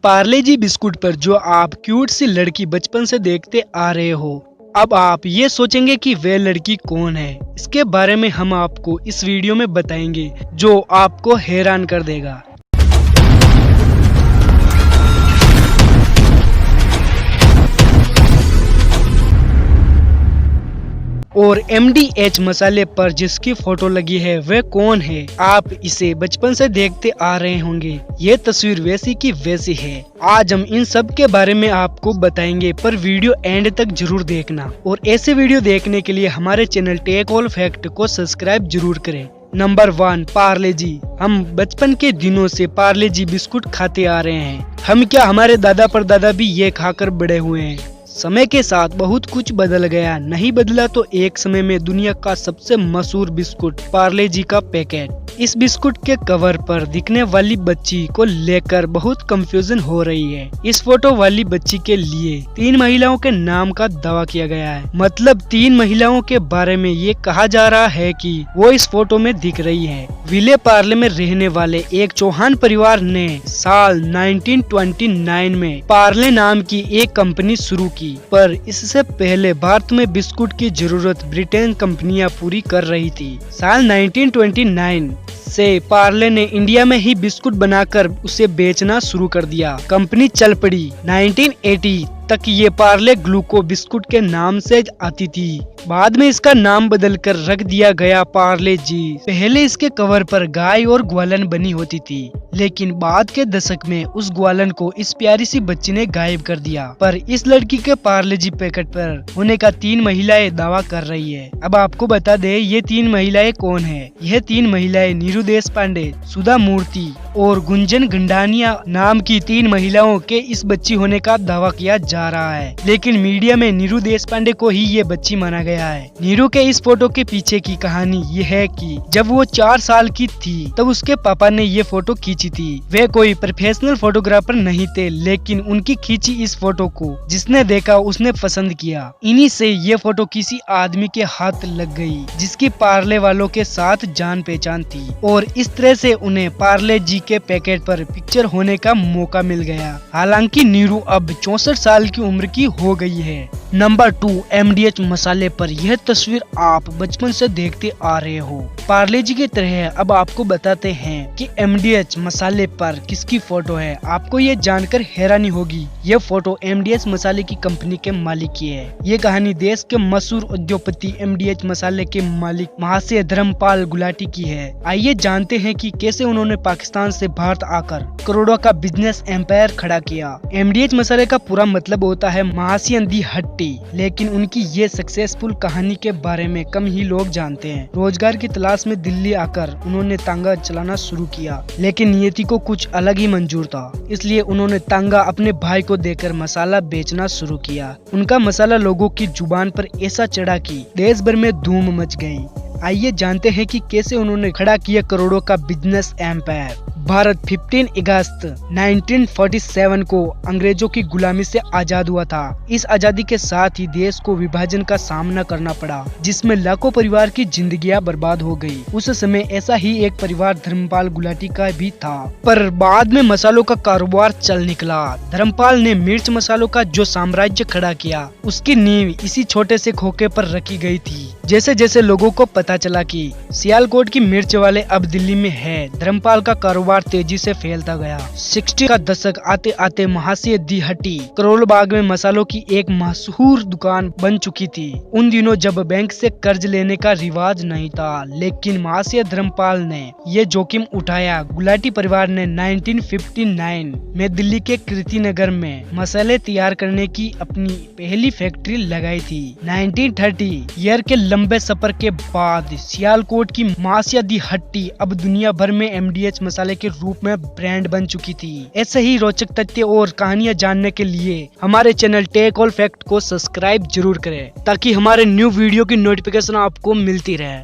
पार्ले जी biscuit पर जो आप क्यूट सी लड़की बचपन से देखते आ रहे हो, अब आप ये सोचेंगे कि वे लड़की कौन है। इसके बारे में हम आपको इस वीडियो में बताएंगे जो आपको हैरान कर देगा। और MDH मसाले पर जिसकी फोटो लगी है वह कौन है। आप इसे बचपन से देखते आ रहे होंगे। ये तस्वीर वैसी की वैसी है। आज हम इन सब के बारे में आपको बताएंगे, पर वीडियो एंड तक जरूर देखना। और ऐसे वीडियो देखने के लिए हमारे चैनल टेक ऑल फैक्ट को सब्सक्राइब जरूर करें। नंबर 1, पार्ले जी। हम बचपन के दिनों से पार्ले जी बिस्कुट खाते आ रहे हैं। हम क्या, हमारे दादा परदादा भी ये खाकर बड़े हुए हैं। समय के साथ बहुत कुछ बदल गया, नहीं बदला तो एक समय में दुनिया का सबसे मशहूर बिस्कुट पार्ले जी का पैकेट। इस बिस्कुट के कवर पर दिखने वाली बच्ची को लेकर बहुत कंफ्यूजन हो रही है। इस फोटो वाली बच्ची के लिए 3 महिलाओं के नाम का दावा किया गया है। मतलब 3 महिलाओं के बारे में ये कहा जा रहा है कि वो इस फोटो में दिख रही है। विले पार्ले में रहने वाले एक चौहान परिवार ने साल 1929 में पार्ले नाम की एक कंपनी शुरू की, पर इससे पहले भारत में बिस्कुट की जरूरत ब्रिटेन कंपनियां पूरी कर रही थी। साल 1929 से पार्ले ने इंडिया में ही बिस्कुट बनाकर उसे बेचना शुरू कर दिया। कंपनी चल पड़ी। 1980 तक ये पार्ले ग्लूको बिस्कुट के नाम से आती थी। बाद में इसका नाम बदलकर रख दिया गया पार्ले जी। पहले इसके कवर पर गाय और ग्वालन बनी होती थी, लेकिन बाद के दशक में उस ग्वालन को इस प्यारी सी बच्ची ने गायब कर दिया। पर इस लड़की के पार्ले जी पैकेट पर होने का 3 महिलाएं दावा कर रही है। अब आपको बता दे ये 3 महिलाएं कौन है। यह 3 महिलाएं नीरू देशपांडे, सुधा मूर्ति और गुंजन गंडानिया नाम की 3 महिलाओं के इस बच्ची होने का दावा किया जा रहा है, लेकिन मीडिया में नीरू देशपांडे को ही ये बच्ची माना गया है। नीरू के इस फोटो के पीछे की कहानी ये है कि जब वो 4 साल की थी तब उसके पापा ने ये फोटो खींची थी। वे कोई प्रोफेशनल फोटोग्राफर नहीं थे, लेकिन उनकी खींची इस फोटो को जिसने देखा उसने पसंद किया। इन्हीं से ये फोटो किसी आदमी के हाथ लग गई जिसकी पार्ले वालों के साथ जान पहचान थी, और इस तरह से उन्हें पार्ले जी के पैकेट पर पिक्चर होने का मौका मिल गया। हालांकि नीरू अब 64 साल की उम्र की हो गई है। नंबर 2, MDH मसाले पर यह तस्वीर आप बचपन से देखते आ रहे हो। पार्ले जी की तरह अब आपको बताते हैं कि MDH मसाले पर किसकी फोटो है। आपको ये जानकर हैरानी होगी, यह फोटो MDH मसाले की कंपनी के मालिक की है। ये कहानी देश के मशहूर उद्योगपति MDH मसाले के मालिक महाशय धर्मपाल गुलाटी की है। आइए जानते हैं कि कैसे उन्होंने पाकिस्तान से भारत आकर करोड़ों का बिजनेस एम्पायर खड़ा किया। MDH मसाले का पूरा मतलब होता है महाशयन दी हट्टी, लेकिन उनकी ये सक्सेसफुल कहानी के बारे में कम ही लोग जानते हैं। रोजगार की तलाश में दिल्ली आकर उन्होंने तांगा चलाना शुरू किया, लेकिन नियति को कुछ अलग ही मंजूर था, इसलिए उन्होंने तांगा अपने भाई को देकर मसाला बेचना शुरू किया। उनका मसाला लोगों की जुबान पर ऐसा चढ़ा कि देश भर में धूम मच गई। आइए जानते हैं कि कैसे उन्होंने खड़ा किया करोड़ों का बिजनेस एम्पायर। भारत 15 अगस्त 1947 को अंग्रेजों की गुलामी से आजाद हुआ था। इस आजादी के साथ ही देश को विभाजन का सामना करना पड़ा, जिसमें लाखों परिवार की जिंदगियां बर्बाद हो गई। उस समय ऐसा ही एक परिवार धर्मपाल गुलाटी का भी था, पर बाद में मसालों का कारोबार चल निकला। धर्मपाल ने मिर्च मसालों का जो साम्राज्य खड़ा किया, उसकी नींव इसी छोटे से खोखे पर रखी गई थी। जैसे जैसे लोगों को पता चला कि सियालकोट की मिर्च वाले अब दिल्ली में है, धर्मपाल का कारोबार तेजी से फैलता गया। 60 का दशक आते आते महाशय दी हट्टी करोल बाग में मसालों की एक मशहूर दुकान बन चुकी थी। उन दिनों जब बैंक से कर्ज लेने का रिवाज नहीं था, लेकिन महाशय धर्मपाल ने ये जोखिम उठाया। गुलाटी परिवार ने 1959 में दिल्ली के कीर्ति नगर में मसाले तैयार करने की अपनी पहली फैक्ट्री लगाई थी। 1930 ईयर के लंबे सफर के बाद सियालकोट की महाशय दी हट्टी अब दुनिया भर में MDH मसाले के रूप में ब्रांड बन चुकी थी। ऐसे ही रोचक तथ्य और कहानियां जानने के लिए हमारे चैनल टेक ऑल फैक्ट को सब्सक्राइब जरूर करें, ताकि हमारे न्यू वीडियो की नोटिफिकेशन आपको मिलती रहे।